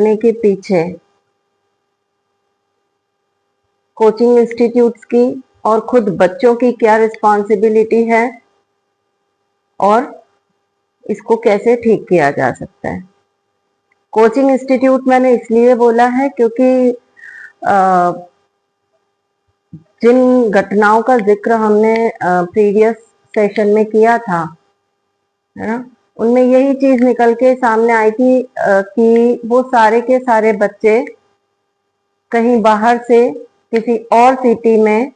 करने के पीछे कोचिंग इंस्टीट्यूट्स की और खुद बच्चों की क्या रिस्पॉन्सिबिलिटी है और इसको कैसे ठीक किया जा सकता है। कोचिंग इंस्टीट्यूट मैंने इसलिए बोला है क्योंकि जिन घटनाओं का जिक्र हमने प्रीवियस सेशन में किया था, है ना, उनमें यही चीज निकल के सामने आई थी कि वो सारे के सारे बच्चे कहीं बाहर से किसी और सिटी में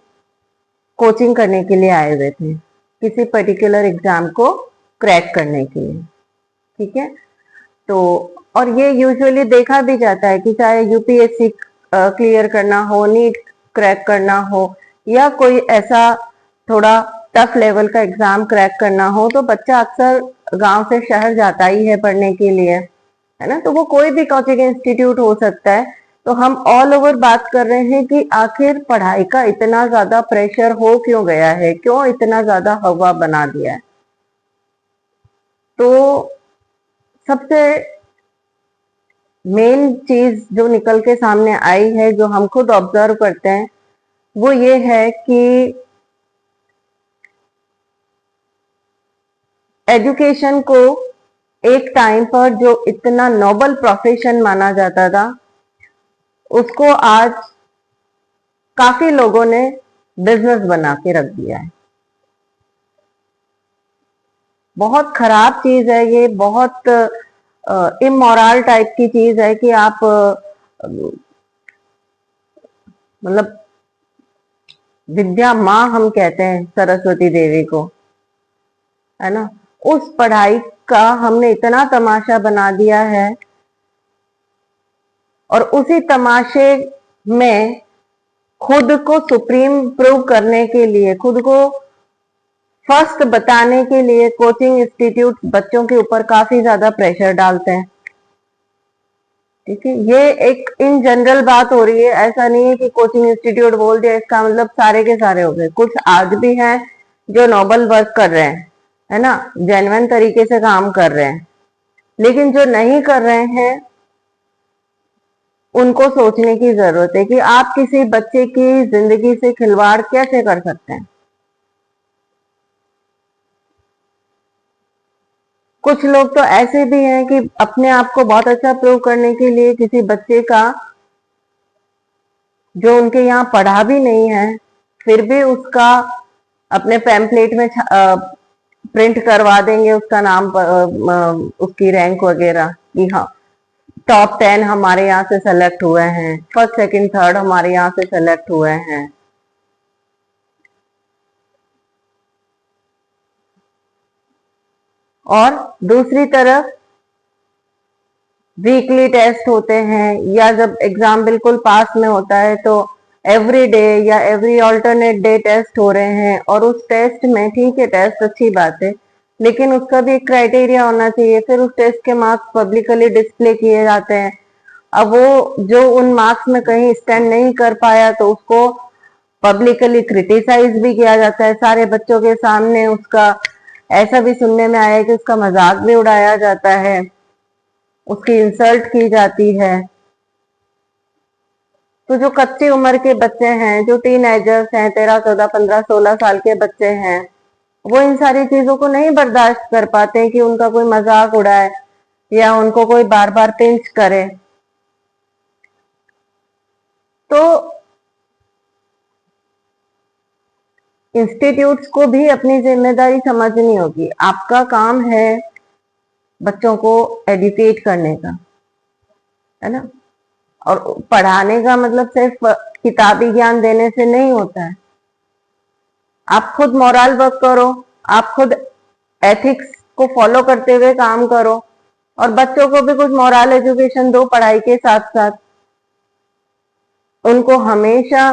कोचिंग करने के लिए आए हुए थे, किसी पर्टिकुलर एग्जाम को क्रैक करने के लिए। ठीक है, तो और ये यूजुअली देखा भी जाता है कि चाहे यूपीएससी क्लियर करना हो, नीट क्रैक करना हो, या कोई ऐसा थोड़ा टफ लेवल का एग्जाम क्रैक करना हो, तो बच्चा अक्सर गांव से शहर जाता ही है पढ़ने के लिए, है ना। तो वो कोई भी कोचिंग इंस्टीट्यूट हो सकता है। तो हम ऑल ओवर बात कर रहे हैं कि आखिर पढ़ाई का इतना ज्यादा प्रेशर हो क्यों गया है, क्यों इतना ज्यादा हवा बना दिया है। तो सबसे मेन चीज जो निकल के सामने आई है, जो हम खुद ऑब्जर्व करते हैं, वो ये है कि एजुकेशन को एक टाइम पर जो इतना नोबल प्रोफेशन माना जाता था, उसको आज काफी लोगों ने बिजनेस बना के रख दिया है। बहुत खराब चीज है ये, बहुत इमोरल टाइप की चीज है कि आप मतलब विद्या माँ हम कहते हैं सरस्वती देवी को, है ना, उस पढ़ाई का हमने इतना तमाशा बना दिया है, और उसी तमाशे में खुद को सुप्रीम प्रूव करने के लिए, खुद को फर्स्ट बताने के लिए कोचिंग इंस्टीट्यूट बच्चों के ऊपर काफी ज्यादा प्रेशर डालते हैं। ठीक है, ये एक इन जनरल बात हो रही है, ऐसा नहीं है कि कोचिंग इंस्टीट्यूट बोल दिया इसका मतलब सारे के सारे हो गए। कुछ आज भी हैं जो नोबल वर्क कर रहे हैं, है ना, जेन्युइन तरीके से काम कर रहे हैं, लेकिन जो नहीं कर रहे हैं उनको सोचने की जरूरत है कि आप किसी बच्चे की जिंदगी से खिलवाड़ कैसे कर सकते हैं। कुछ लोग तो ऐसे भी हैं कि अपने आप को बहुत अच्छा प्रूव करने के लिए किसी बच्चे का जो उनके यहाँ पढ़ा भी नहीं है, फिर भी उसका अपने पैम्पलेट में प्रिंट करवा देंगे, उसका नाम उसकी रैंक वगैरह कि हाँ टॉप 10 हमारे यहाँ से सेलेक्ट हुए हैं, फर्स्ट सेकंड थर्ड हमारे यहाँ से सेलेक्ट हुए हैं। और दूसरी तरफ वीकली टेस्ट होते हैं, या जब एग्जाम बिल्कुल पास में होता है तो एवरी डे या एवरी ऑल्टरनेट डे टेस्ट हो रहे हैं। और उस टेस्ट में, ठीक है टेस्ट अच्छी बात है, लेकिन उसका भी एक क्राइटेरिया होना चाहिए। फिर उस टेस्ट के मार्क्स पब्लिकली डिस्प्ले किए जाते हैं। अब वो जो उन मार्क्स में कहीं स्टैंड नहीं कर पाया तो उसको पब्लिकली क्रिटिसाइज भी किया जाता है सारे बच्चों के सामने। उसका ऐसा भी सुनने में आया है कि उसका मजाक भी उड़ाया जाता है, उसकी इंसल्ट की जाती है। तो जो कच्ची उम्र के बच्चे हैं, जो टीनेजर्स हैं, 13 14 15 16 साल के बच्चे हैं, वो इन सारी चीजों को नहीं बर्दाश्त कर पाते कि उनका कोई मजाक उड़ाए या उनको कोई बार बार पिंच करे। तो इंस्टीट्यूट्स को भी अपनी जिम्मेदारी समझनी होगी। आपका काम है बच्चों को एजुकेट करने का, है ना, और पढ़ाने का मतलब सिर्फ किताबी ज्ञान देने से नहीं होता है। आप खुद मोरल वर्क करो, आप खुद एथिक्स को फॉलो करते हुए काम करो, और बच्चों को भी कुछ मोरल एजुकेशन दो पढ़ाई के साथ साथ। उनको हमेशा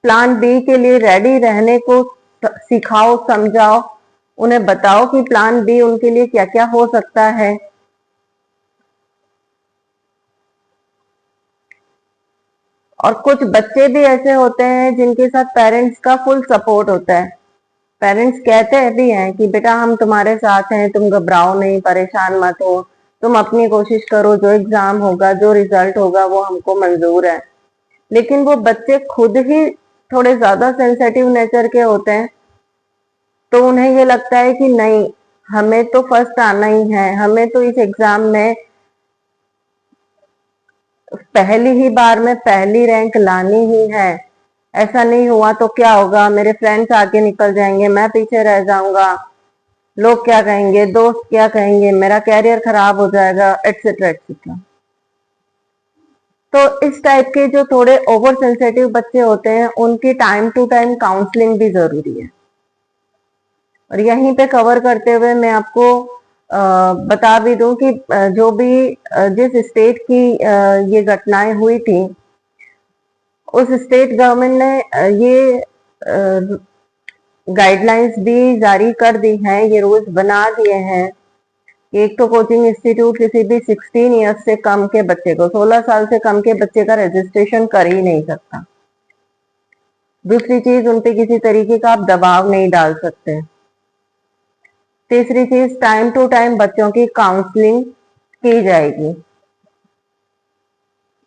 प्लान बी के लिए रेडी रहने को सिखाओ, समझाओ, उन्हें बताओ कि प्लान बी उनके लिए क्या क्या हो सकता है। और कुछ बच्चे भी ऐसे होते हैं जिनके साथ पेरेंट्स का फुल सपोर्ट होता है। पेरेंट्स कहते भी हैं कि बेटा हम तुम्हारे साथ हैं, तुम घबराओ नहीं, परेशान मत हो, तुम अपनी कोशिश करो, जो एग्जाम होगा, जो रिजल्ट होगा वो हमको मंजूर है। लेकिन वो बच्चे खुद ही थोड़े ज्यादा सेंसिटिव नेचर के होते हैं, तो उन्हें ये लगता है कि नहीं, हमें तो फर्स्ट आना ही है, हमें तो इस एग्जाम में पहली ही बार में पहली रैंक लानी ही है। ऐसा नहीं हुआ तो क्या होगा, मेरे फ्रेंड्स आगे निकल जाएंगे, मैं पीछे रह जाऊंगा, लोग क्या कहेंगे, दोस्त क्या कहेंगे, मेरा कैरियर खराब हो जाएगा, एटसेट्रा एटसेट्रा। तो इस टाइप के जो थोड़े ओवर सेंसिटिव बच्चे होते हैं, उनकी टाइम टू टाइम काउंसलिंग भी जरूरी है। और यहीं पे कवर करते हुए मैं आपको बता भी दूं कि जो भी जिस स्टेट की ये घटनाएं हुई थी, उस स्टेट गवर्नमेंट ने ये गाइडलाइंस भी जारी कर दी हैं, ये रूल्स बना दिए हैं कि एक तो कोचिंग इंस्टीट्यूट किसी भी 16 ईयर्स से कम के बच्चे को, 16 साल से कम के बच्चे का रजिस्ट्रेशन कर ही नहीं सकता। दूसरी चीज, उन पे किसी तरीके का आप दबाव नहीं डाल सकते। तीसरी चीज, टाइम टू टाइम बच्चों की काउंसलिंग की जाएगी।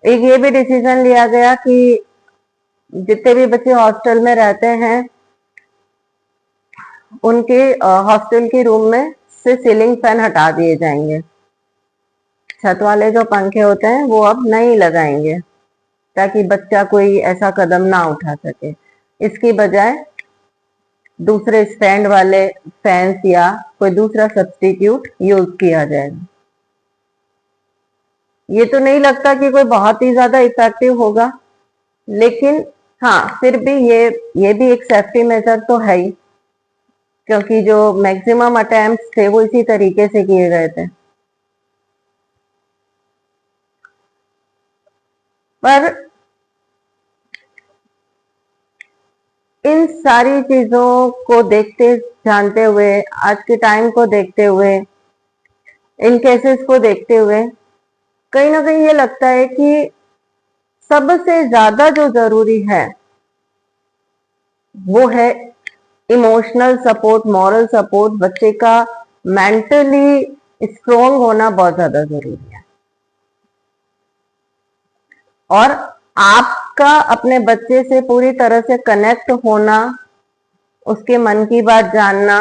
एक ये भी डिसीजन लिया गया कि जितने भी बच्चे हॉस्टल में रहते हैं, उनके हॉस्टल के रूम में से सीलिंग फैन हटा दिए जाएंगे। छत वाले जो पंखे होते हैं वो अब नहीं लगाएंगे, ताकि बच्चा कोई ऐसा कदम ना उठा सके। इसकी बजाय दूसरे स्टैंड वाले फैंस या कोई दूसरा सब्स्टिट्यूट यूज किया जाएगा। ये तो नहीं लगता कि कोई बहुत ही ज्यादा इफेक्टिव होगा, लेकिन हाँ, फिर भी ये भी एक सेफ्टी मेजर तो है ही, क्योंकि जो मैक्सिमम अटेम्प्ट्स थे वो इसी तरीके से किए गए थे। पर इन सारी चीजों को देखते जानते हुए, आज के टाइम को देखते हुए, इन केसेस को देखते हुए, कहीं ना कहीं ये लगता है कि सबसे ज्यादा जो जरूरी है वो है इमोशनल सपोर्ट, मॉरल सपोर्ट। बच्चे का मेंटली स्ट्रोंग होना बहुत ज्यादा जरूरी है। और आपका अपने बच्चे से पूरी तरह से कनेक्ट होना, उसके मन की बात जानना,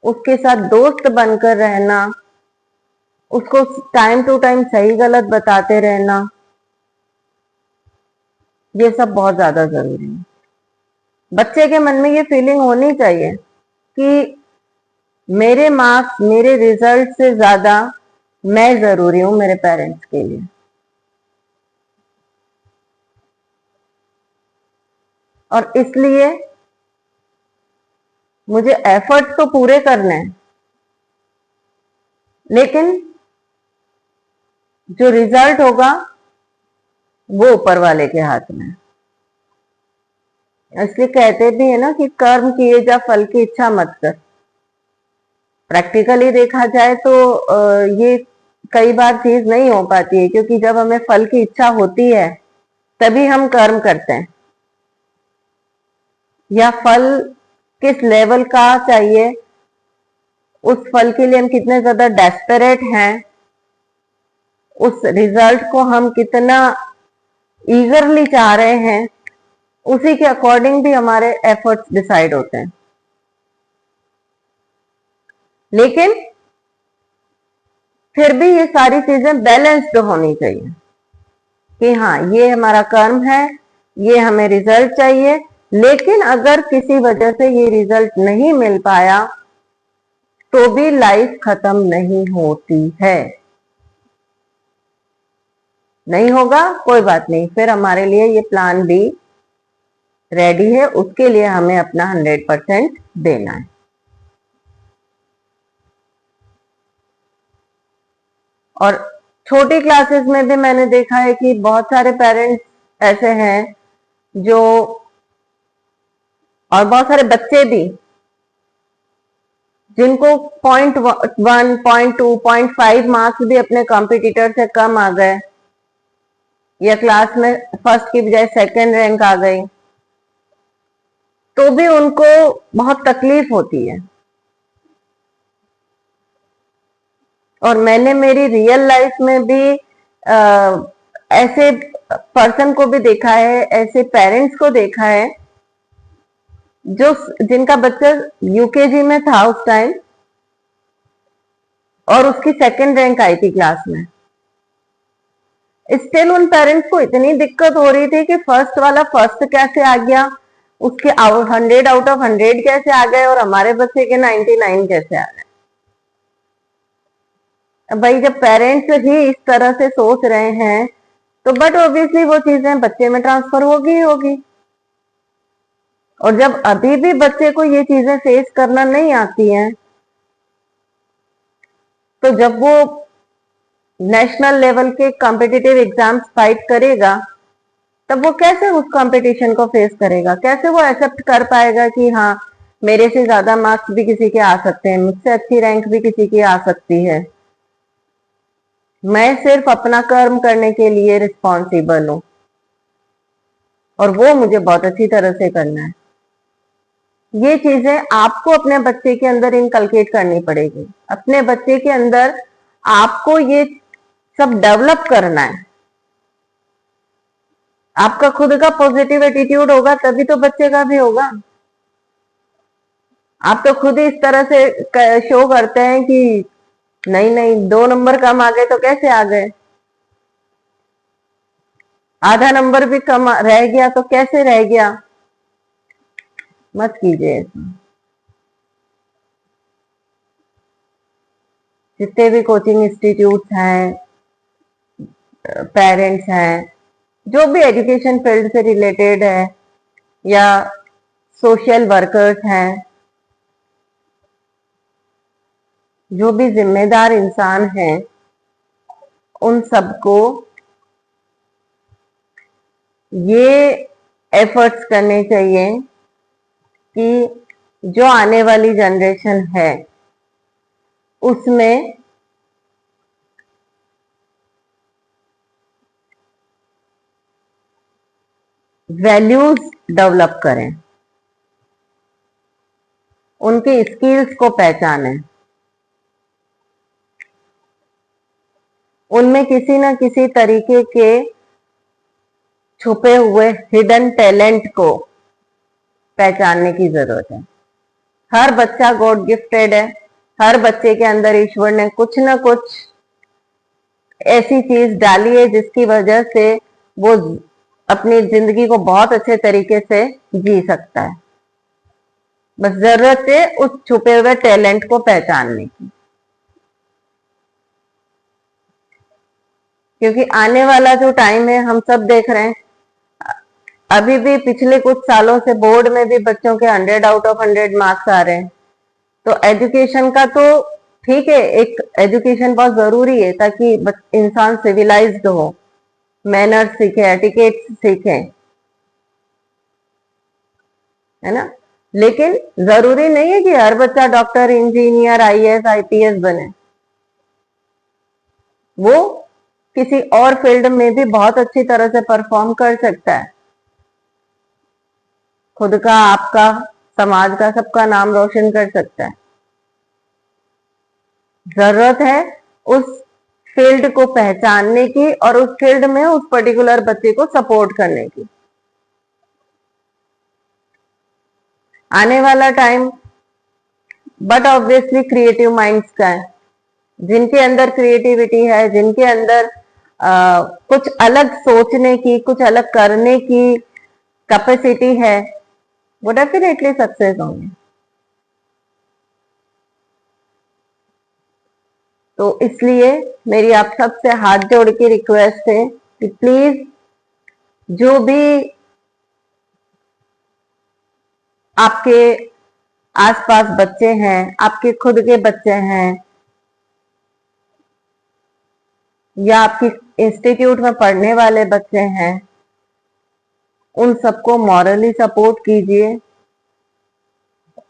उसके साथ दोस्त बनकर रहना, उसको टाइम टू टाइम सही गलत बताते रहना, ये सब बहुत ज्यादा जरूरी है। बच्चे के मन में ये फीलिंग होनी चाहिए कि मेरे मार्क्स, मेरे रिजल्ट से ज्यादा मैं जरूरी हूं मेरे पेरेंट्स के लिए। और इसलिए मुझे एफर्ट तो पूरे करने हैं, लेकिन जो रिजल्ट होगा वो ऊपर वाले के हाथ में है। इसलिए कहते भी है ना कि कर्म किए जा फल की इच्छा मत कर। प्रैक्टिकली देखा जाए तो ये कई बार चीज नहीं हो पाती है, क्योंकि जब हमें फल की इच्छा होती है तभी हम कर्म करते हैं। या फल किस लेवल का चाहिए, उस फल के लिए हम कितने ज्यादा डेस्परेट हैं, उस रिजल्ट को हम कितना ईगरली चाह रहे हैं, उसी के अकॉर्डिंग भी हमारे एफर्ट्स डिसाइड होते हैं। लेकिन फिर भी ये सारी चीजें बैलेंस्ड होनी चाहिए कि हाँ, ये हमारा कर्म है, ये हमें रिजल्ट चाहिए, लेकिन अगर किसी वजह से ये रिजल्ट नहीं मिल पाया तो भी लाइफ खत्म नहीं होती है। नहीं होगा कोई बात नहीं, फिर हमारे लिए ये प्लान बी रेडी है, उसके लिए हमें अपना 100% देना है। और छोटी क्लासेस में भी मैंने देखा है कि बहुत सारे पेरेंट्स ऐसे हैं जो, और बहुत सारे बच्चे भी, जिनको 0.1, 0.2, 0.5 मार्क्स भी अपने कॉम्पिटिटर से कम आ गए, या क्लास में फर्स्ट की बजाय सेकंड रैंक आ गई, तो भी उनको बहुत तकलीफ होती है। और मैंने मेरी रियल लाइफ में भी ऐसे पर्सन को भी देखा है, ऐसे पेरेंट्स को देखा है जो जिनका बच्चा यूकेजी में था उस टाइम और उसकी सेकंड रैंक आई थी क्लास में। स्टिल उन पेरेंट्स को इतनी दिक्कत हो रही थी कि फर्स्ट वाला फर्स्ट कैसे आ गया, उसके 100 आउट ऑफ 100 कैसे आ गए और हमारे बच्चे के 99 कैसे आ गए। भाई जब पेरेंट्स ही इस तरह से सोच रहे हैं तो बट ऑब्वियसली वो चीजें बच्चे में ट्रांसफर होगी ही होगी। और जब अभी भी बच्चे को ये चीजें फेस करना नहीं आती हैं तो जब वो नेशनल लेवल के कॉम्पिटिटिव एग्जाम्स फाइट करेगा तब वो कैसे उस कंपटीशन को फेस करेगा, कैसे वो एक्सेप्ट कर पाएगा कि हाँ मेरे से ज्यादा मार्क्स भी किसी के आ सकते हैं, मुझसे अच्छी रैंक भी किसी की आ सकती है, मैं सिर्फ अपना कर्म करने के लिए रिस्पॉन्सिबल हूं और वो मुझे बहुत अच्छी तरह से करना है। ये चीजें आपको अपने बच्चे के अंदर इनकलकेट करनी पड़ेगी। अपने बच्चे के अंदर आपको ये सब डेवलप करना है। आपका खुद का पॉजिटिव एटीट्यूड होगा तभी तो बच्चे का भी होगा। आप तो खुद ही इस तरह से शो करते हैं कि नहीं नहीं 2 नंबर कम आ गए तो कैसे आ गए, आधा नंबर भी कम रह गया तो कैसे रह गया। मत कीजिए ऐसा। जितने भी कोचिंग इंस्टीट्यूट हैं, पेरेंट्स हैं, जो भी एजुकेशन फील्ड से रिलेटेड है या सोशल वर्कर्स हैं, जो भी जिम्मेदार इंसान हैं, उन सबको ये एफर्ट्स करने चाहिए कि जो आने वाली जनरेशन है उसमें वैल्यूज डेवलप करें, उनके स्किल्स को पहचानें, उनमें किसी न किसी तरीके के छुपे हुए हिडन टैलेंट को पहचानने की जरूरत है। हर बच्चा गॉड गिफ्टेड है। हर बच्चे के अंदर ईश्वर ने कुछ न कुछ ऐसी चीज डाली है जिसकी वजह से वो अपनी जिंदगी को बहुत अच्छे तरीके से जी सकता है। बस जरूरत है उस छुपे हुए टैलेंट को पहचानने की, क्योंकि आने वाला जो टाइम है हम सब देख रहे हैं। अभी भी पिछले कुछ सालों से बोर्ड में भी बच्चों के 100 आउट ऑफ 100 मार्क्स आ रहे हैं। तो एजुकेशन का तो ठीक है, एक एजुकेशन बहुत जरूरी है ताकि इंसान सिविलाइज्ड हो, मैनर्स सीखे, एटिकेट सीखे, है ना। लेकिन जरूरी नहीं है कि हर बच्चा डॉक्टर, इंजीनियर, आईएएस, आईपीएस बने। वो किसी और फील्ड में भी बहुत अच्छी तरह से परफॉर्म कर सकता है, खुद का, आपका, समाज का, सबका नाम रोशन कर सकता है। जरूरत है उस फील्ड को पहचानने की और उस फील्ड में उस पर्टिकुलर बच्चे को सपोर्ट करने की। आने वाला time but obviously creative minds का है। जिनके अंदर क्रिएटिविटी है, जिनके अंदर कुछ अलग सोचने की, कुछ अलग करने की कैपेसिटी है, वो डेफिनेटली सक्सेस होंगे। तो इसलिए मेरी आप सबसे हाथ जोड़ के रिक्वेस्ट है कि प्लीज जो भी आपके आसपास बच्चे हैं, आपके खुद के बच्चे हैं या आपकी इंस्टीट्यूट में पढ़ने वाले बच्चे हैं, उन सबको मॉरली सपोर्ट कीजिए,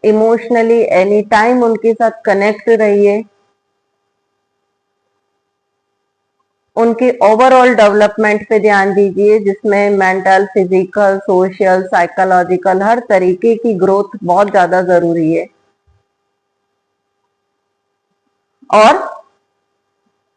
इमोशनली एनी टाइम उनके साथ कनेक्ट रहिए, उनकी ओवरऑल डेवलपमेंट पे ध्यान दीजिए, जिसमें मेंटल, फिजिकल, सोशल, साइकोलॉजिकल हर तरीके की ग्रोथ बहुत ज्यादा जरूरी है। और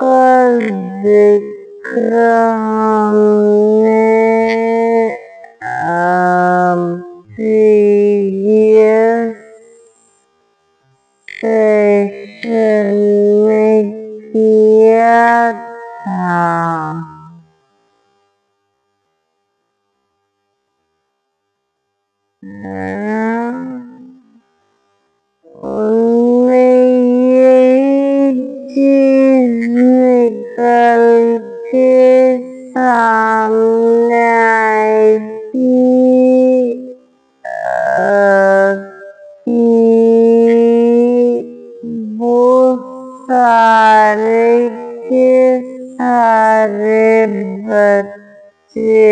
का जिक्र हमने प्रीवियस सेशन में किया था। उनमें यही चीज निकल के सामने आई थी कि वो सारे के सारे बच्चे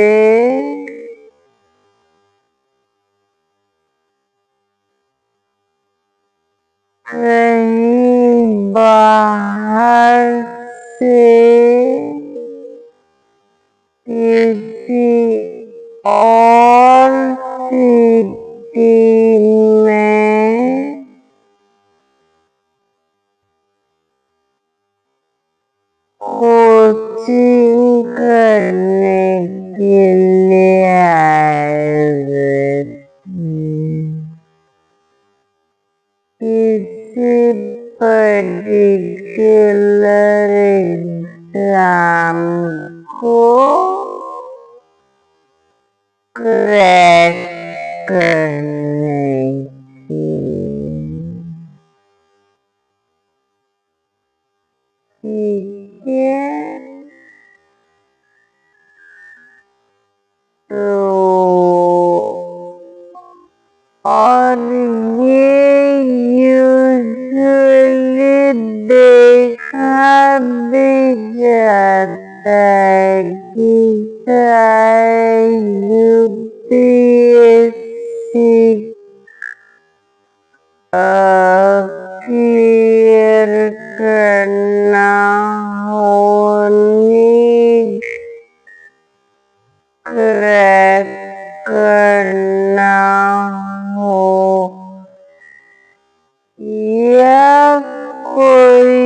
कहीं बाहर से किसी और सिटी में कोचिंग करने के लिए आए हुए थे। किसी पर्टिकुलर एग्जाम को क्रैक करने की। ठीक है, तो और ये यूजुअली देखा भी जाता है कि चाहे यूपीएससी क्लियर करना हो, नीट क्रैक करना हो, या कोई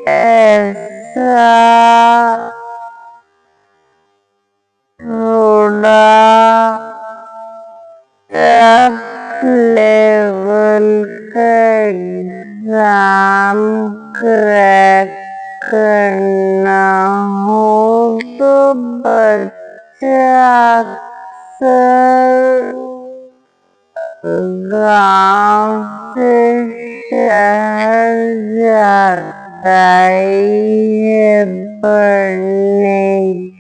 ऐसा थोड़ा टफ लेवल का एग्जाम क्रैक करना हो, तो बच्चा अक्सर गांव से शहर जाता ही है पढ़ने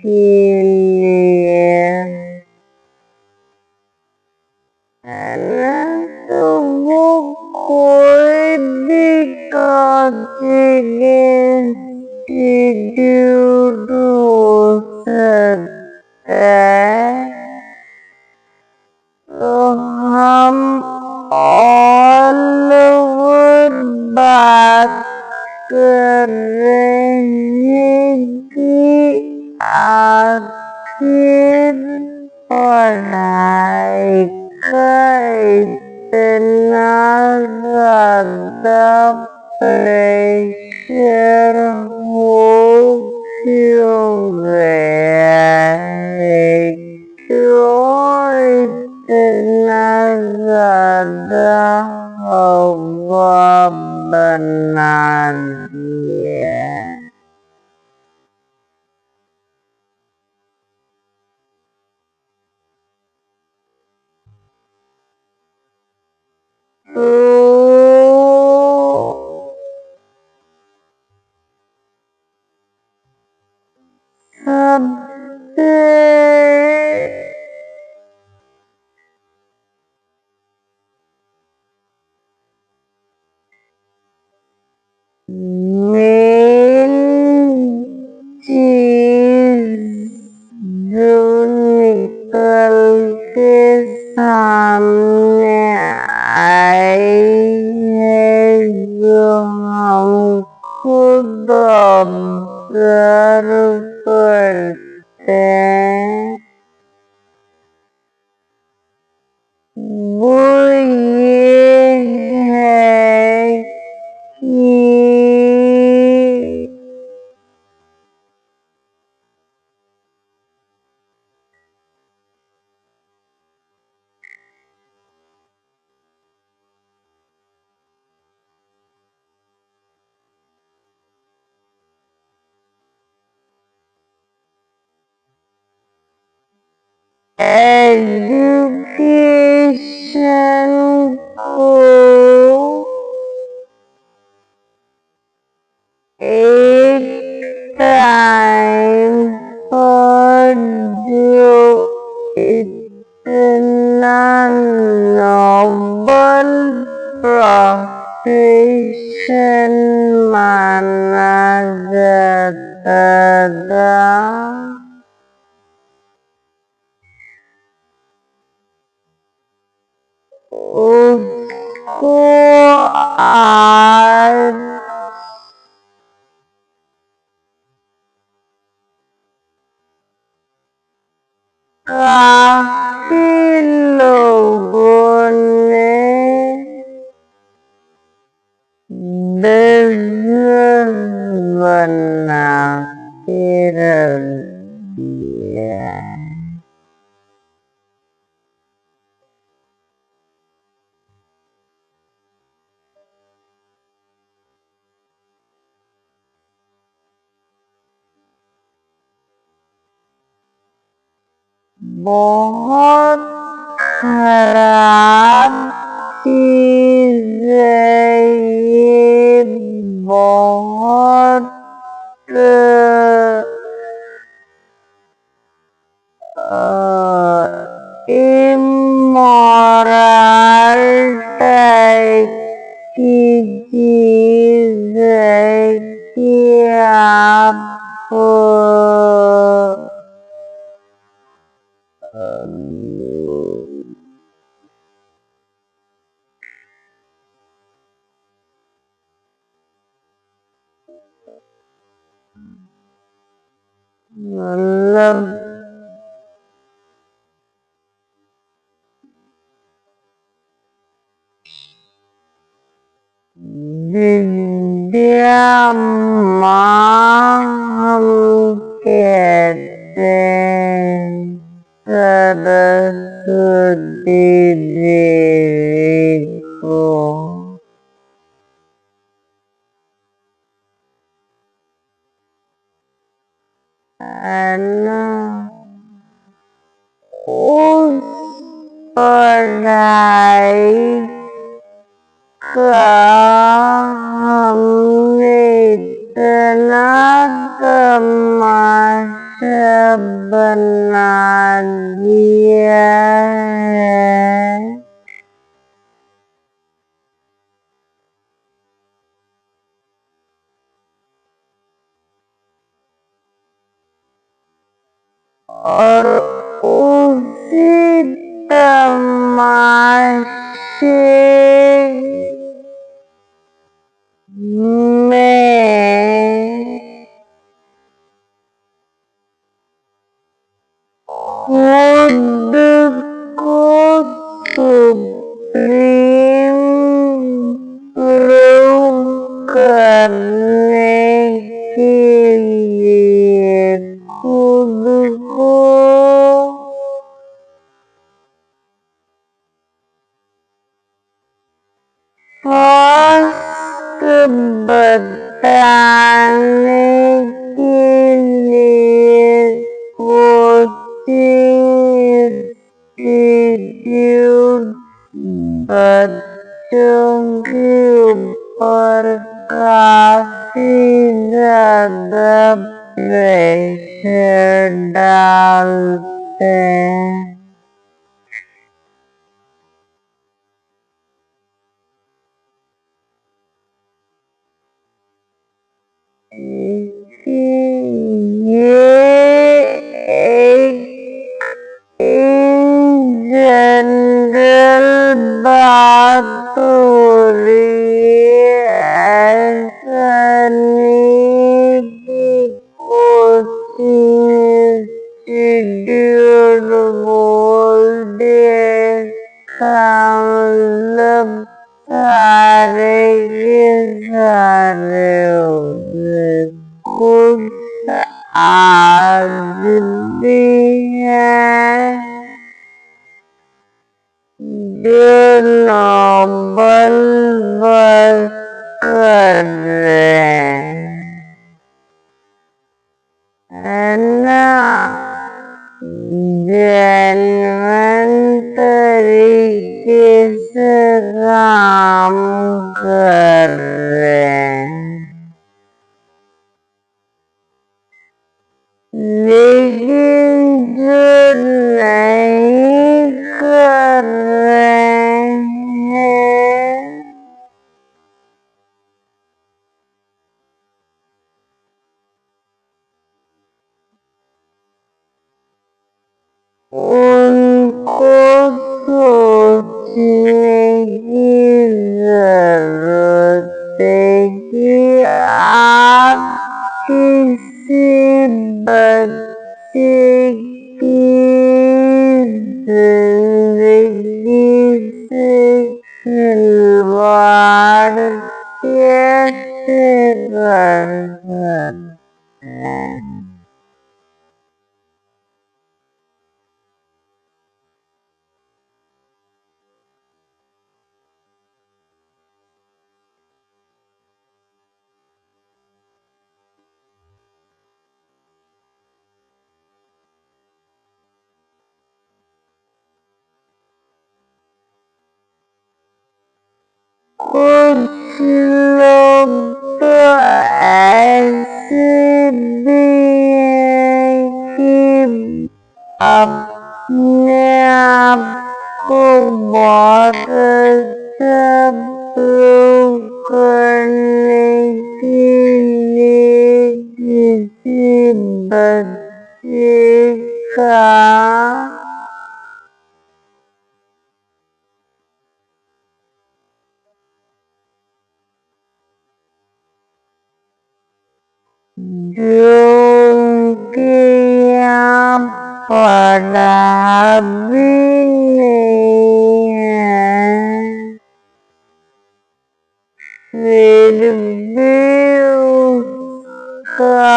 के लिए, है ना। तो वो कोई भी कोचिंग इंस्टीट्यूट हो सकता है। तो हम ऑल ओवर बात कर रहे हैं कि आखिर पढ़ाई का इतना ज्यादा प्रेशर हो क्यों गया है, क्यों इतना ज्यादा हवा बना दिया। सबसे मेन चीज जो निकल के सामने आई है, जो हम खुद ऑब्जर्व करते हैं, वो ये है कि एजुकेशन को एक टाइम पर जो इतना नोबल प्रोफेशन माना जाता था, उसको आज काफी लोगों ने बिजनेस बना के रख दिया है। बहुत खराब चीज है ये, बहुत इमोरल टाइप की चीज है कि आप मतलब विद्या माँ हम कहते हैं सरस्वती देवी को, है ना। उस पढ़ाई का हमने इतना तमाशा बना दिया है और उसी तमाशे में खुद को सुप्रीम प्रूव करने के लिए खुद को फर्स्ट बताने के लिए कोचिंग इंस्टीट्यूट बच्चों के ऊपर काफी ज्यादा प्रेशर डालते हैं। ये एक इन जनरल बात हो रही है, ऐसा नहीं कि कोचिंग इंस्टीट्यूट बोल दिए का मतलब सारे के सारे होते, कुछ आज भी हैं जो नोबल वर्क कर रहे हैं, है ना। जैन लेकिन जो नहीं कर रहे हैं उनको सोचने की जरूरत है कि आप किसी बच्चे की जिंदगी से खिलवाड़ कैसे कर सकते हैं। कुछ लोग तो ऐसे भी हैं कि अपने आप को बहुत अच्छा प्रूव करने के लिए किसी बच्चे का जो उनके यहाँ पढ़ा भी नहीं है, फिर भी उसका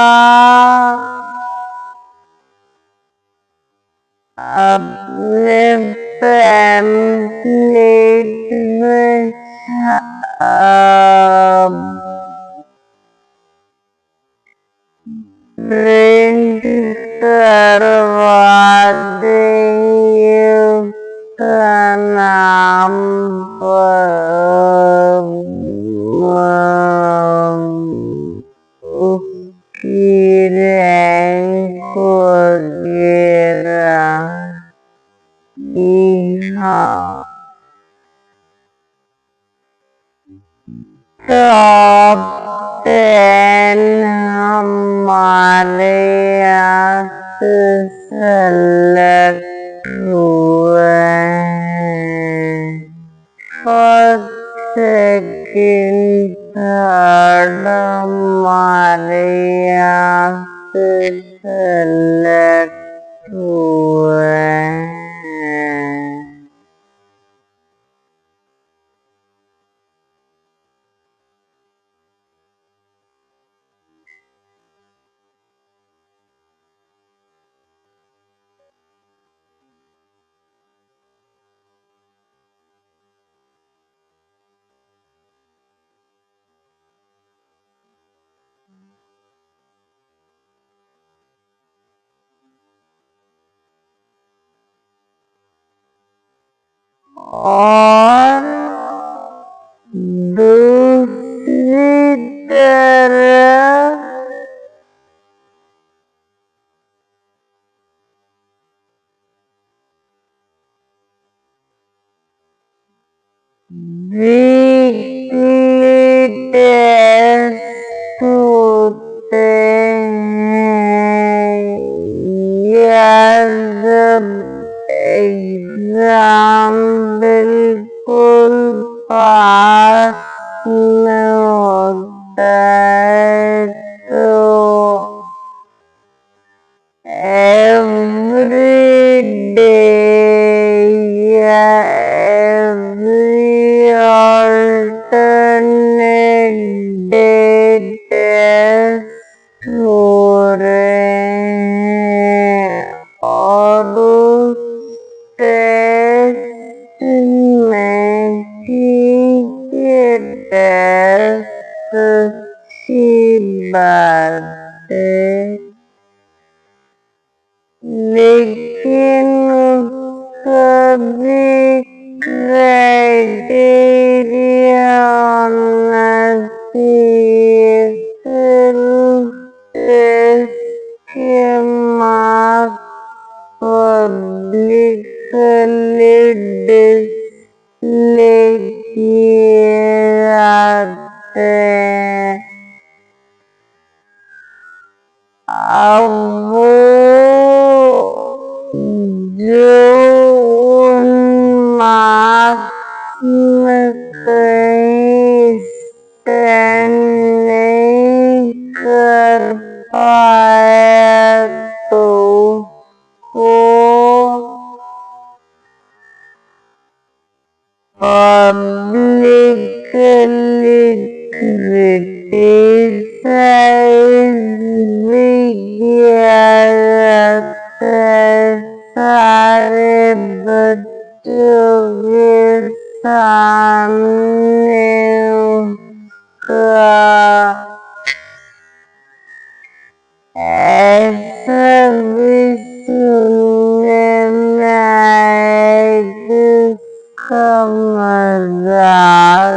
अपने पैम्फलेट में प्रिंट करवा देंगे उसका नाम उसकी रैंक वगैरह कि हाँ टॉप 10 हमारे यहाँ से सेलेक्ट हुए हैं। फर्स्ट सेकंड थर्ड हमारे यहाँ से सेलेक्ट हुए हैं। और दूसरी तरफ वीकली टेस्ट होते हैं या जब एग्जाम बिल्कुल पास में होता है तो एवरी डे या एवरी अल्टरनेट डे टेस्ट हो रहे हैं और उस टेस्ट में ठीक है टेस्ट अच्छी बात है, लेकिन उसका भी क्राइटेरिया होना चाहिए। सिर्फ टेस्ट के अब वो जो मार्क्स में कहीं स्टैंड नहीं कर पाया तो वो पब्लिकली क्रिटिसाइज भी किया जाता है सारे बच्चों के सामने उसका। ऐसा भी सुनने में आया कि उसका मजाक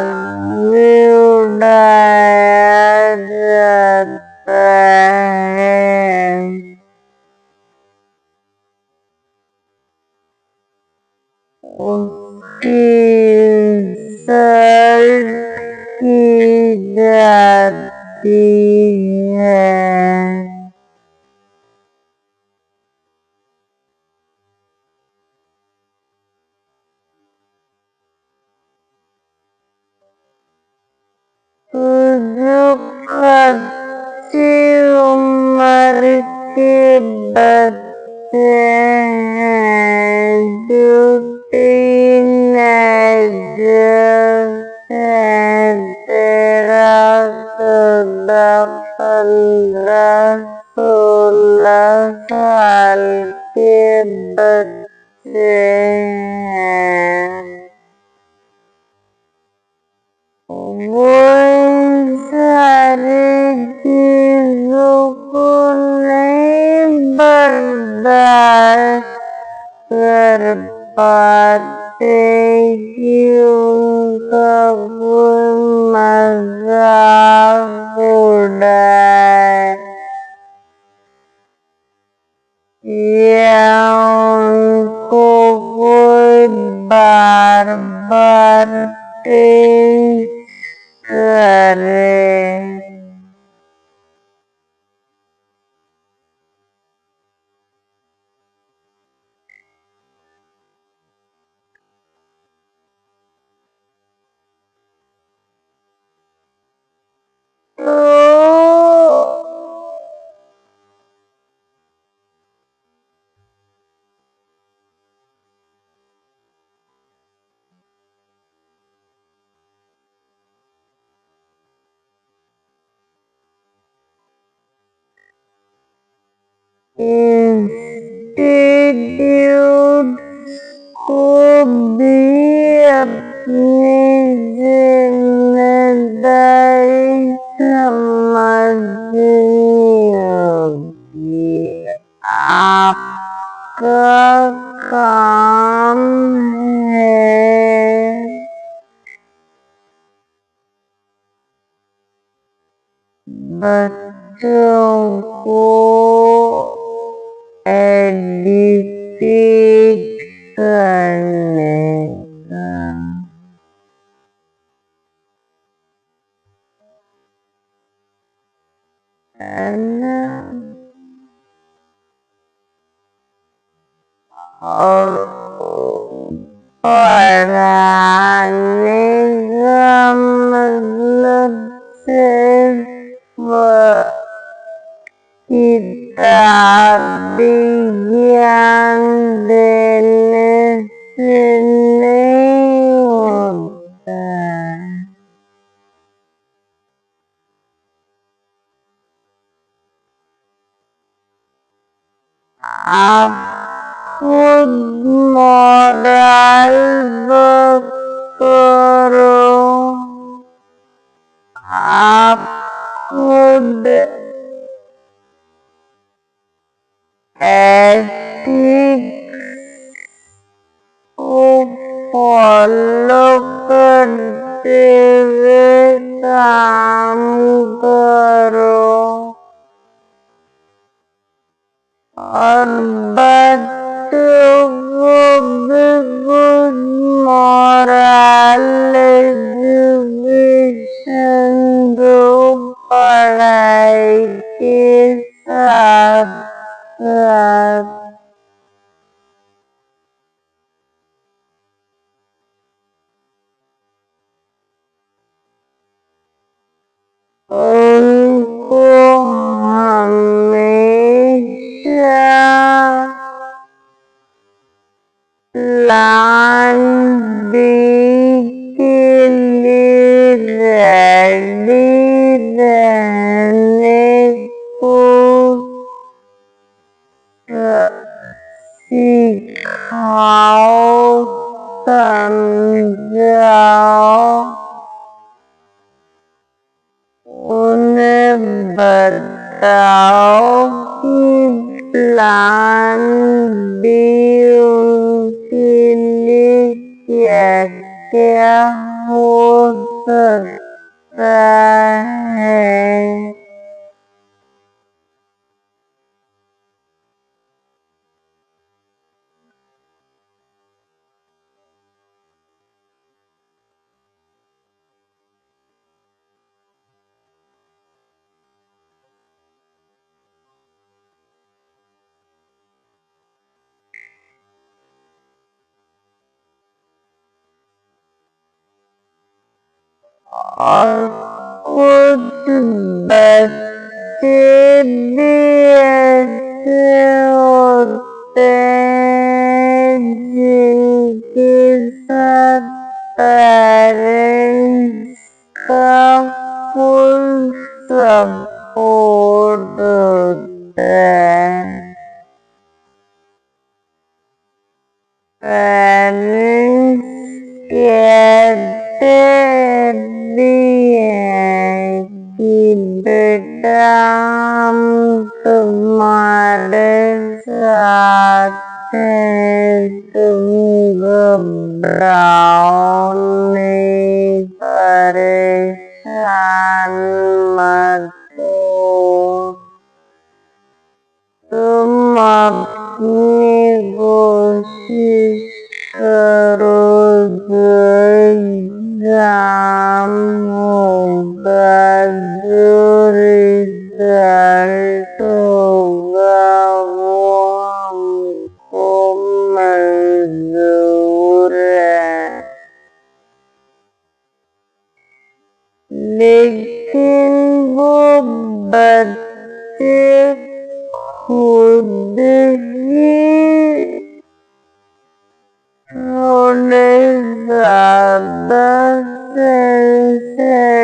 भी उड़ाया जाता है। उसकी इंसल्ट की जाती है। जो कच्ची उम्र के बच्चे हैं, जो टीनेजर हैं, 13, 14, 15, 16 साल के बच्चे हैं, वो इन सारी चीजों को नहीं बर्दाश्त कर पाते कि उनका कोई मजाक उड़ाए या उनको कोई बार बार करे। इंस्टीट्यूट को भी अपनी जिम्मेदारी समझनी होगी। आपका काम है बच्चों को एडुकेट करने का। है ना? और पढ़ाने का मतलब सिर्फ किताबी ज्ञान देने से नहीं होता। आप खुद मोरल वर्क करो, आप खुद एथिक्स को फॉलो करते हुए काम करो और बच्चों को भी कुछ मोरल एजुकेशन दो पढ़ाई के साथ साथ उनको हमेशा प्लान बी के लिए रेडी रहने को सिखाओ, समझाओ, उन्हें बताओ कि प्लान बी उनके लिए क्या क्या हो सकता है। और कुछ बच्चे भी ऐसे होते हैं जिनके साथ पेरेंट्स का फुल सपोर्ट होता है। पेरेंट्स कहते भी हैं कि बेटा हम तुम्हारे साथ हैं, तुम घबराओ नहीं, परेशान मत हो, तुम अपनी कोशिश करो, जो एग्जाम होगा, जो रिजल्ट होगा वो हमको मंजूर है। लेकिन वो बच्चे खुद ही थोड़े ज्यादा सेंसिटिव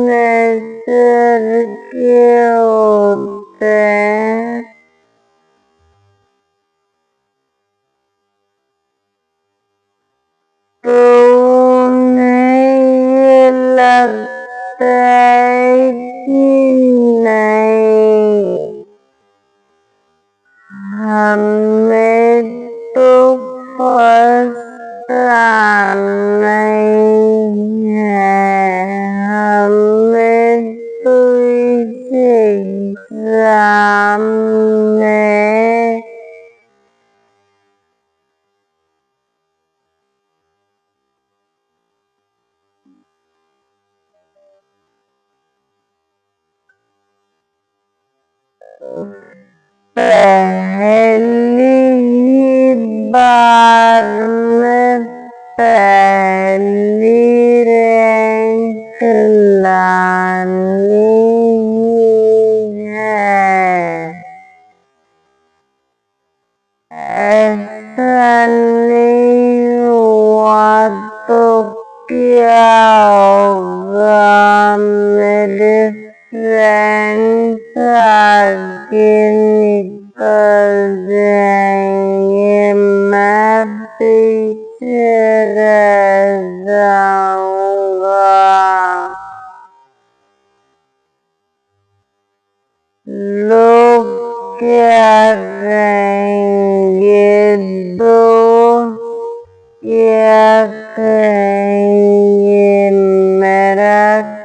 नेचर के होते हैं। तो उन्हें ये लगता है कि नहीं, हमें तो फर्स्ट आना ही है, हमें तो इस एग्जाम में पहली ही बार में पहली रैंक लानी है। ऐसा नहीं हुआ तो क्या होगा, मेरे फ्रेंड्स आगे निकल जाएंगे, मैं पीछे रह जाऊंगा। लोग क्या कहेंगे, दोस्त क्या कहेंगे, मेरा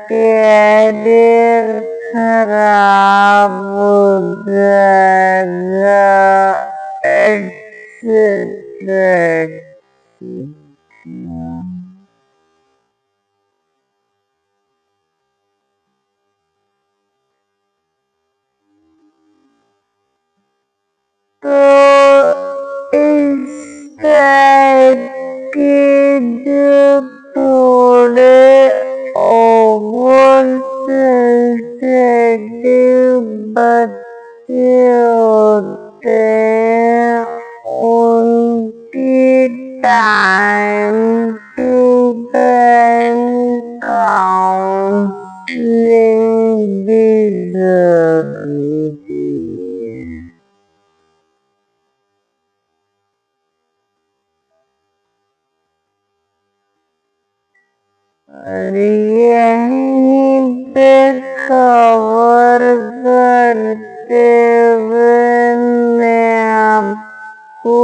कैरियर खराब हो जाएगा, एक्सेट्रा। होते उनकी टाइम टू टाइम काउंसलिंग भी जरूरी है। और यहीं पे कवर करते हुए मैं आपको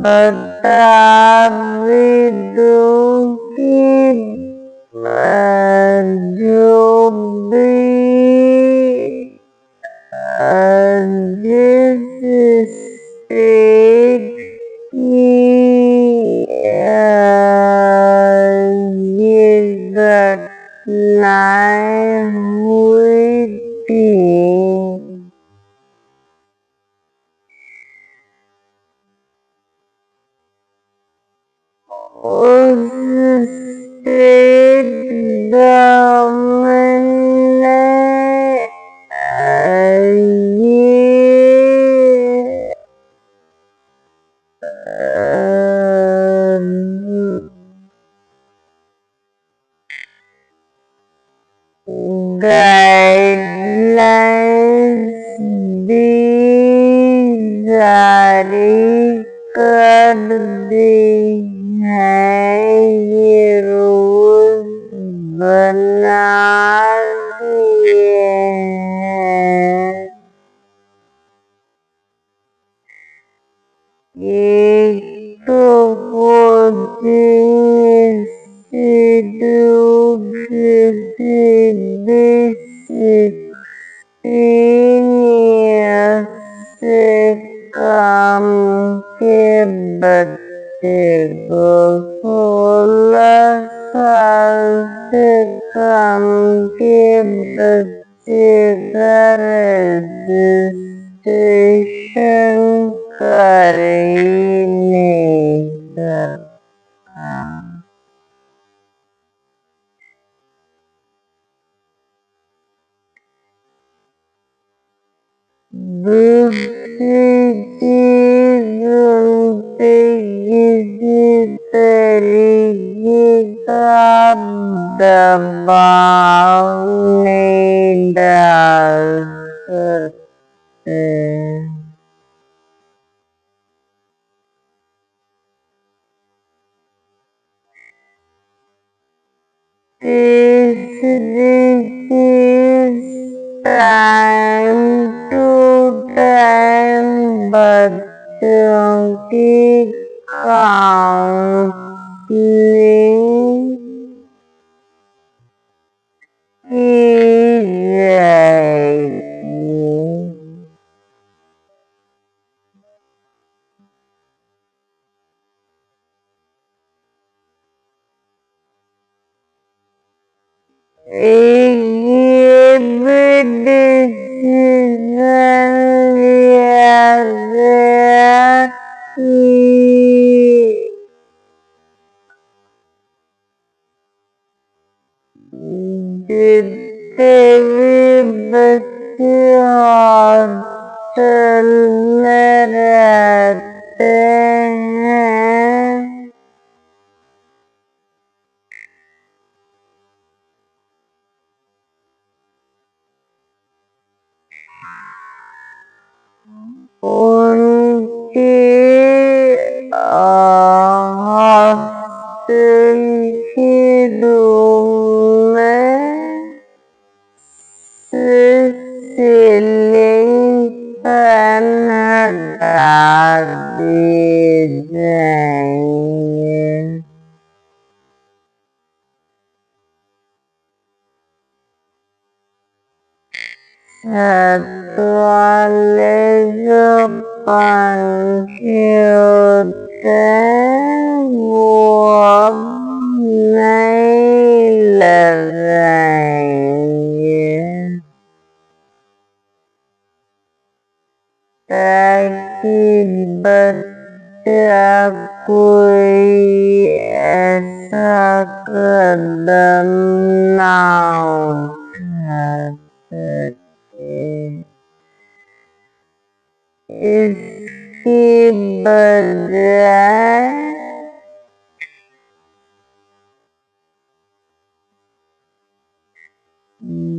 बता भी दूं कि जो भी जिस स्टेट की ये घटनाएं हुई थी, उस स्टेट गवर्नमेंट ने गाइडलाइंस भी जारी कर दी हैं, ये रूल्स बना दिए हैं। एक तो कोचिंग इंस्टीट्यूट किसी भी 16 years से कम के बच्चे को 16 साल से कम के बच्चे का रजिस्ट्रेशन कर ही नहीं सकता। दूसरी चीज उनपे किसी तरीके का दबाव नहीं डाल सकते। तीसरी चीज टाइम टू टाइम बच्चों की काउंसलिंग की जाएगी। ये भी डिसीजन लिया गया कि जितने भी बच्चे हॉस्टल में रहते हैं, उनके हॉस्टल के रूम में सीलिंग फैन हटा दिए जाएंगे। छत वाले जो पंखे होते हैं वो अब नहीं लगाएंगे, ताकि बच्चा कोई ऐसा कर कदम ना उठा सके, इसकी बजाय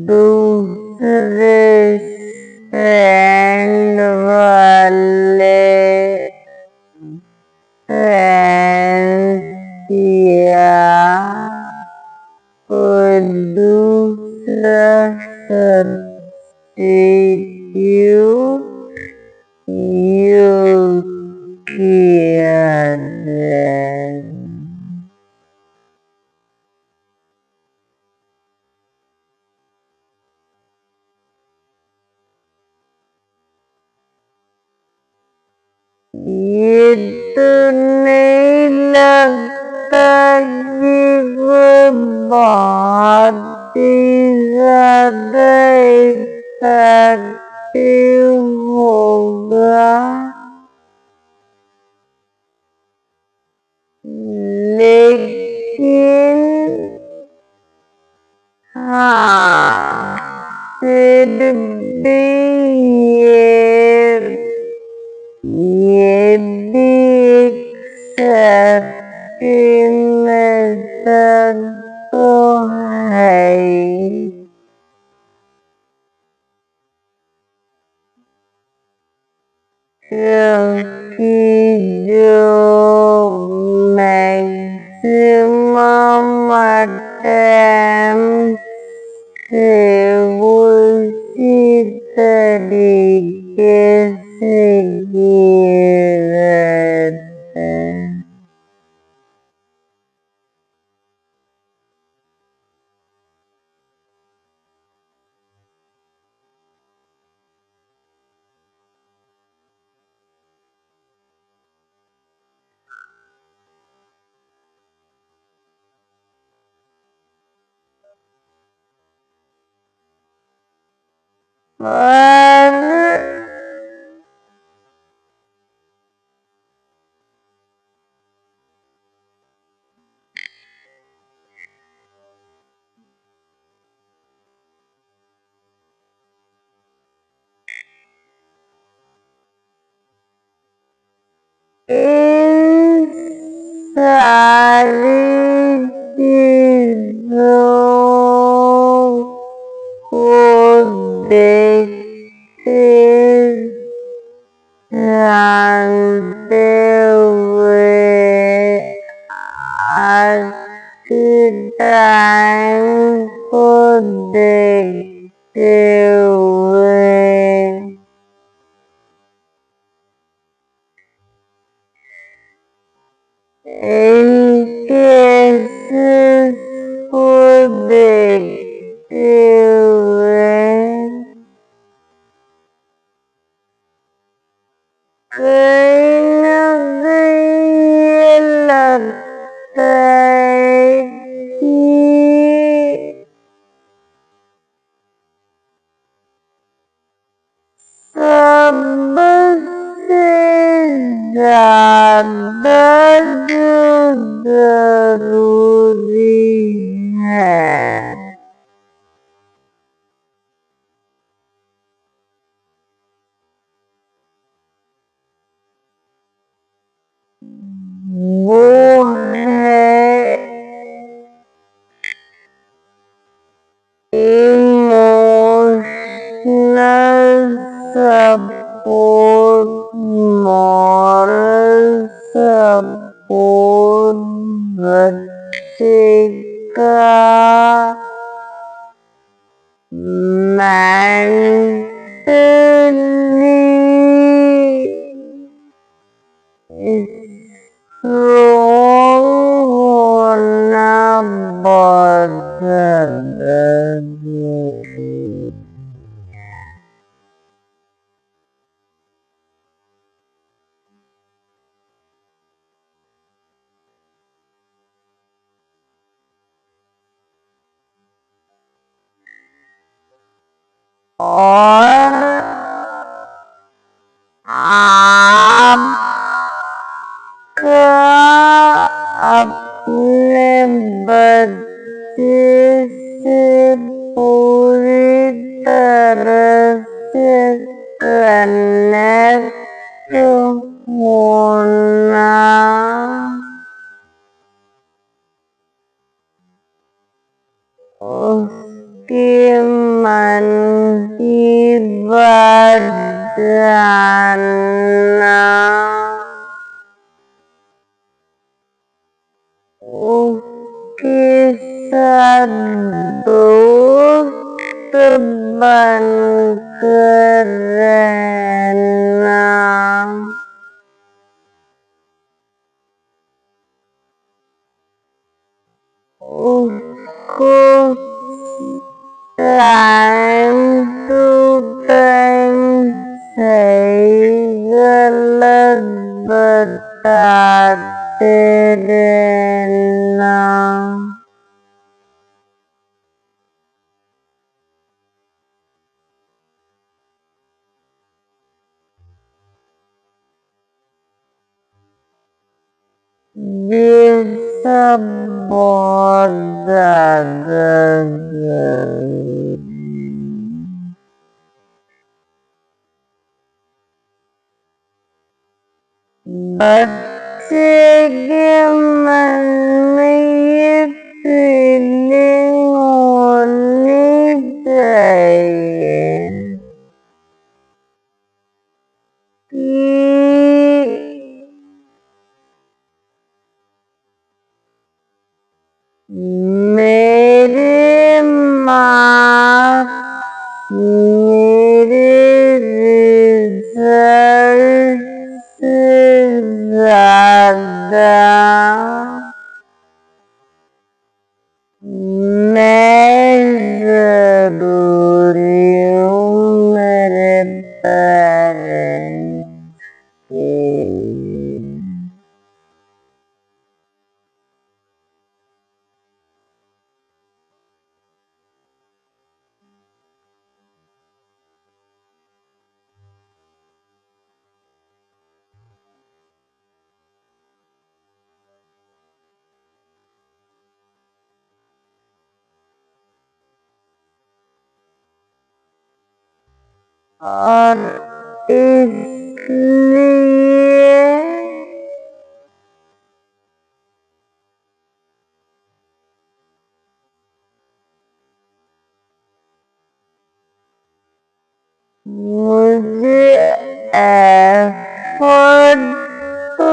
दूसरे स्टैंड वाले फैंस या कोई दूसरा सब्स्टिट्यूट यूज किया जाए। ये तो नहीं लगता कि वो बहुत ही ज्यादा इफेक्टिव होगा, लेकिन हाँ, फिर भी ये भी एक सेफ्टी मेथड तो है ही, क्योंकि जो मैक्सिमम अटेम्प्ट थे वो इसी तरीके से किए गए थे। पर इन सारी चीजों को देखते जानते हुए आज के टाइम को देखते हुए इन केसेस को देखते हुए कहीं ना कहीं ये लगता है कि सबसे ज्यादा जो जरूरी है वो है इमोशनल सपोर्ट, मॉरल सपोर्ट बच्चे का मेंटली स्ट्रोंग होना बहुत जरूरी है। और आपका अपने बच्चे से पूरी तरह से कनेक्ट होना उसके मन की बात जानना उसके साथ दोस्त बनकर रहना उसको टाइम टू टाइम सही गलत बताते रहना ये सब बहुत ज्यादा बच्चे के मन में ये फीलिंग होनी चाहिए कि मेरे मार्क्स मेरे रिजल्ट से ज्यादा मैं जरूरी हूँ मेरे पेरेंट्स के और इसलिए मुझे एफर्ट तो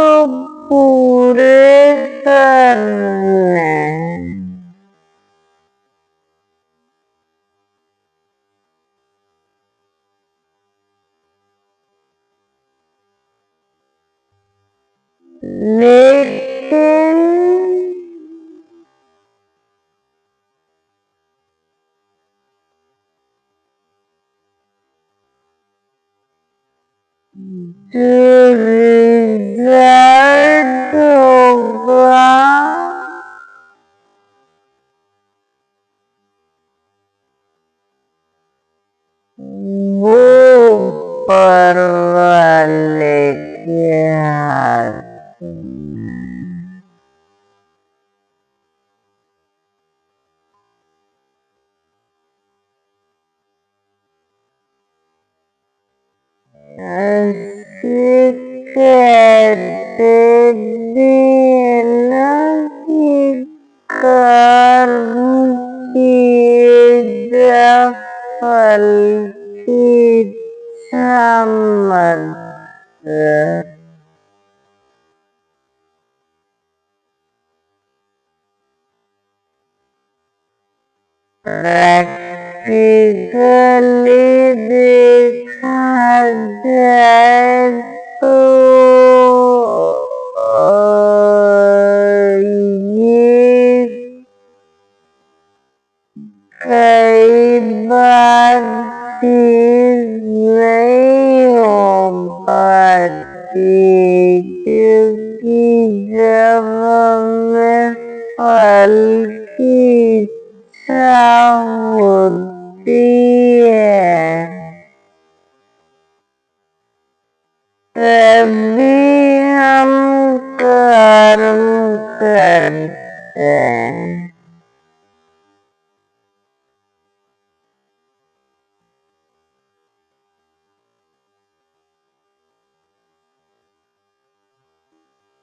पूरे करने लेकिन जो रिजल्ट होगा वो ऊपर वाले के हाथ में ऐसे कहते भी हैं ना कि कर्म कीजिए फल की इच्छा मत प्रैक्टिकली देखा जाए तो ये कई बार चीज नहीं हो पाती क्योंकि जब हमें फल की इच्छा होती है तभी हम कर्म करते हैं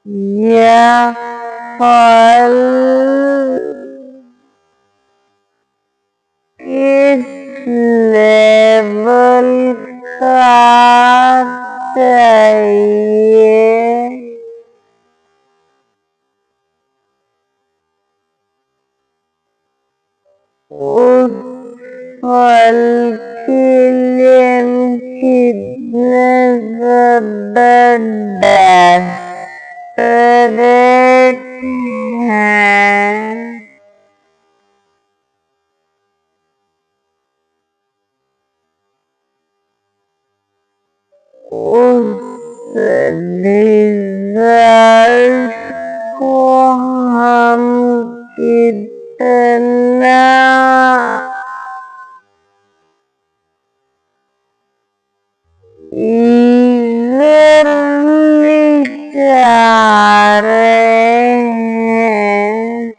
या फल किस लेवल का चाहिए, उस फल के लिए कितने ज़्यादा डेस्परेट हैं, उस रिजल्ट को हम कितना ईगरली चाह रहे हैं,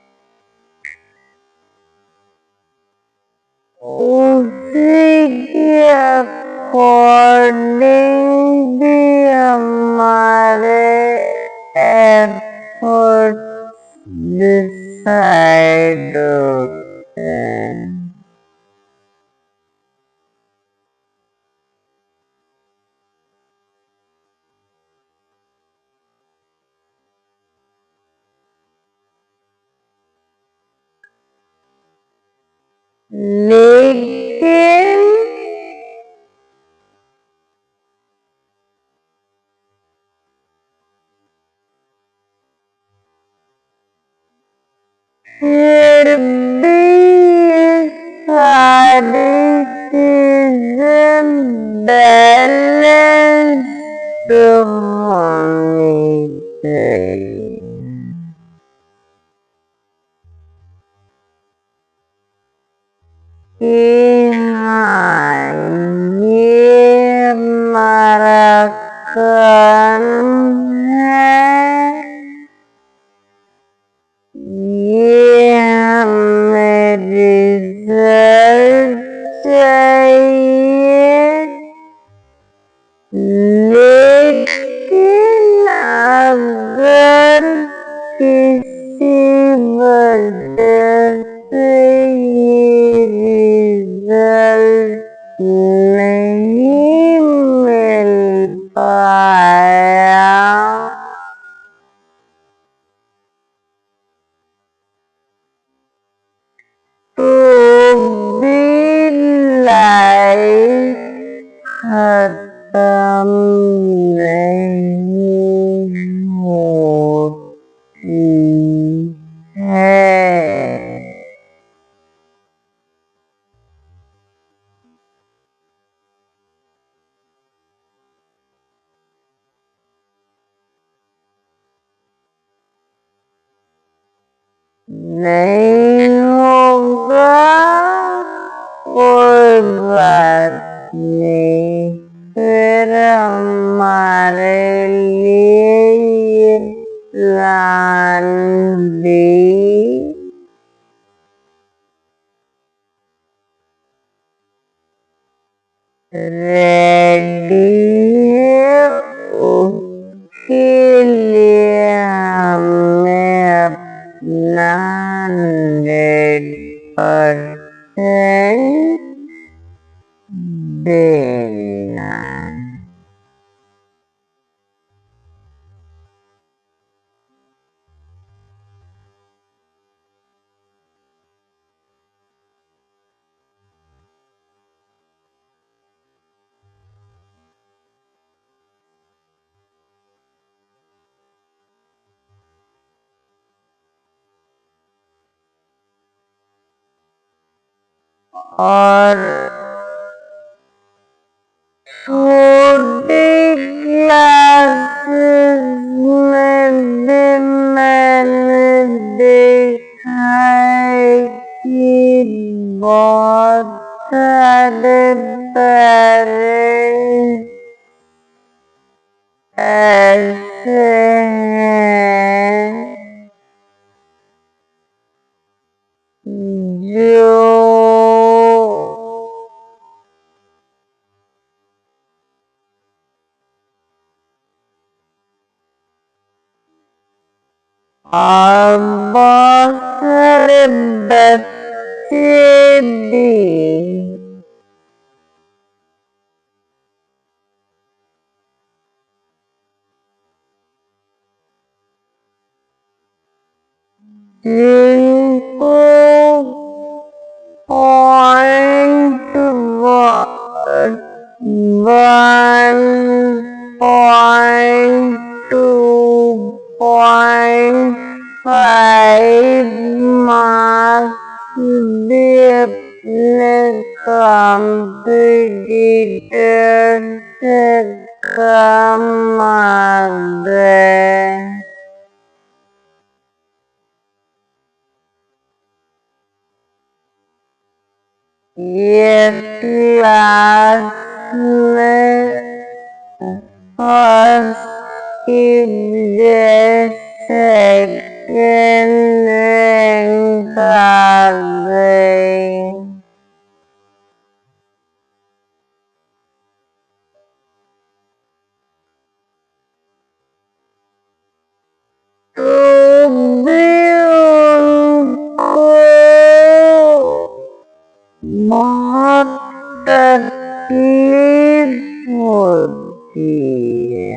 उसी के अकॉर्डिंग भी हमारे एफर्ट्स डिसाइड होते हैं। लेकिन फिर भी सारी चीजें बैलेंस्ड होनी चाहिए। कि हाँ, ये हमारा कर्म है, ये हमें रिजल्ट चाहिए, लेकिन अगर किसी वजह से ये रिजल्ट नहीं मिल पाया, तो भी लाइफ खत्म नहीं होती है। नहीं होगा, कोई बात नहीं, फिर हमारे लिए ये प्लान बी रेडी है, उसके लिए हमें अपना 100% देना है। और छोटी क्लासेस में भी मैंने देखा है कि बहुत सारे पेरेंट्स ऐसे हैं जो और बहुत सारे बच्चे भी जिनको पॉइंट 1.2.5 मार्क्स भी अपने कॉम्पिटिटर से कम आ गए। ये क्लास में फर्स्ट की वजह सेकंड रैंक आ गई। तो भी उनको बहुत तकलीफ होती है।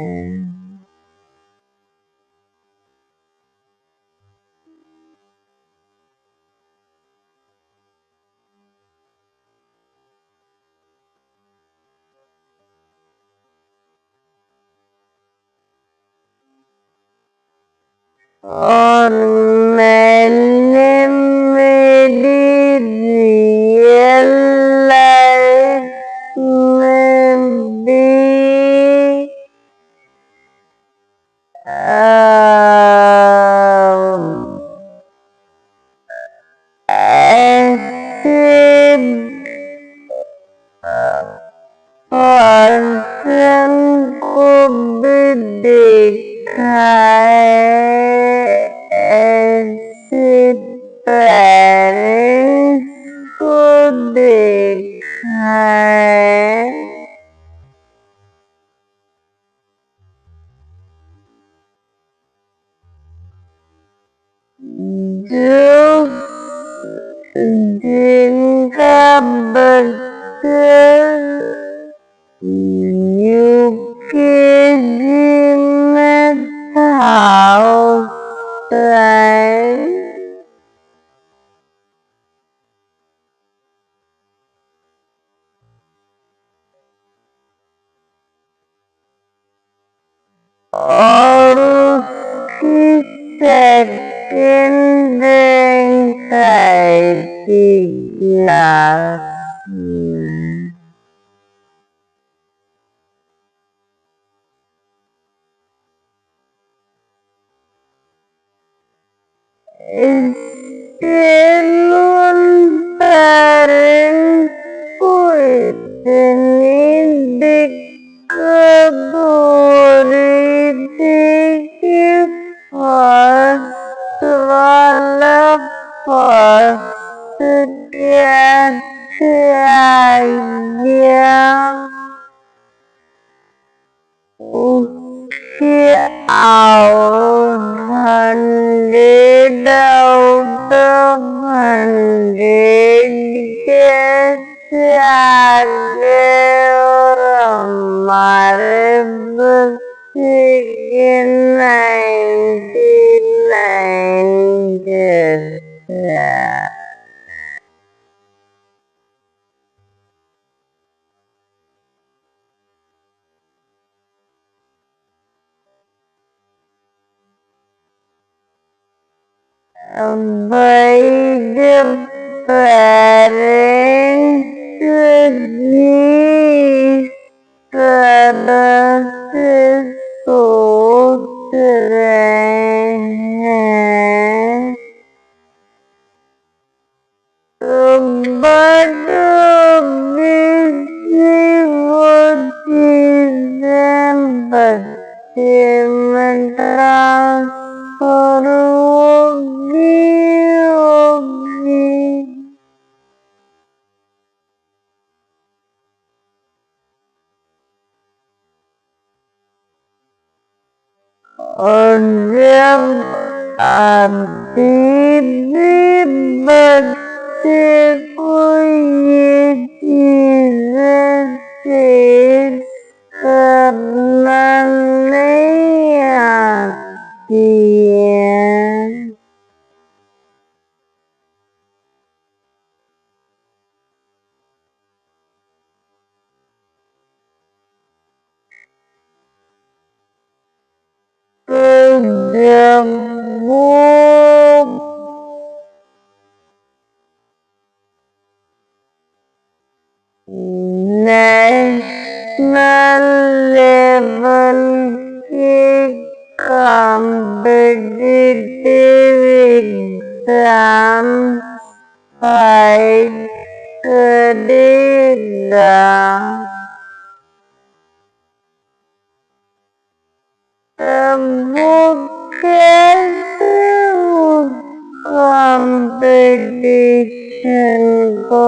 और मैंने मेरी रियल लाइफ में भी ऐसे पर्सन को भी देखा है, ऐसे पेरेंट्स को देखा है जो जिनका बच्चा यूकेजी में था उस टाइम, और उसकी सेकंड रैंक आई थी क्लास में। स्टिल उन पेरेंट्स को इतनी दिक्कत हो रही थी कि फर्स्ट वाला फर्स्ट कैसे आ गया, उसके आउट 100 आउट ऑफ 100 कैसे आ गए और हमारे बच्चे के 99 कैसे आए। भाई जब पेरेंट्स ही इस तरह से सोच रहे हैं तो बट ऑब्वियसली वो चीजें बच्चे में ट्रांसफर होगी। और जब अभी भी बच्चे को ये चीजें फेस करना नहीं आती है। तो जब वो नेशनल लेवल के कॉम्पिटिटिव एग्जाम फाइट करेगा, तब वो कैसे उस कंपटीशन को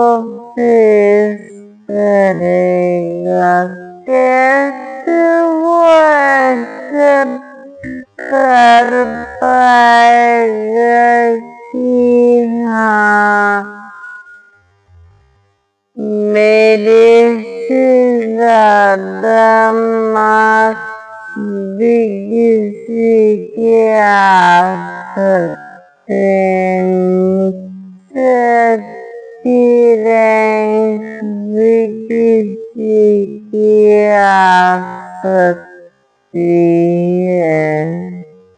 फेस करेगा, कैसे वो एक्सेप्ट कर पाएगा कि हाँ मेरे से ज्यादा मार्क्स भी किसी के आ सकते हैं, मुझसे अच्छी रैंक भी किसी की आ सकती है।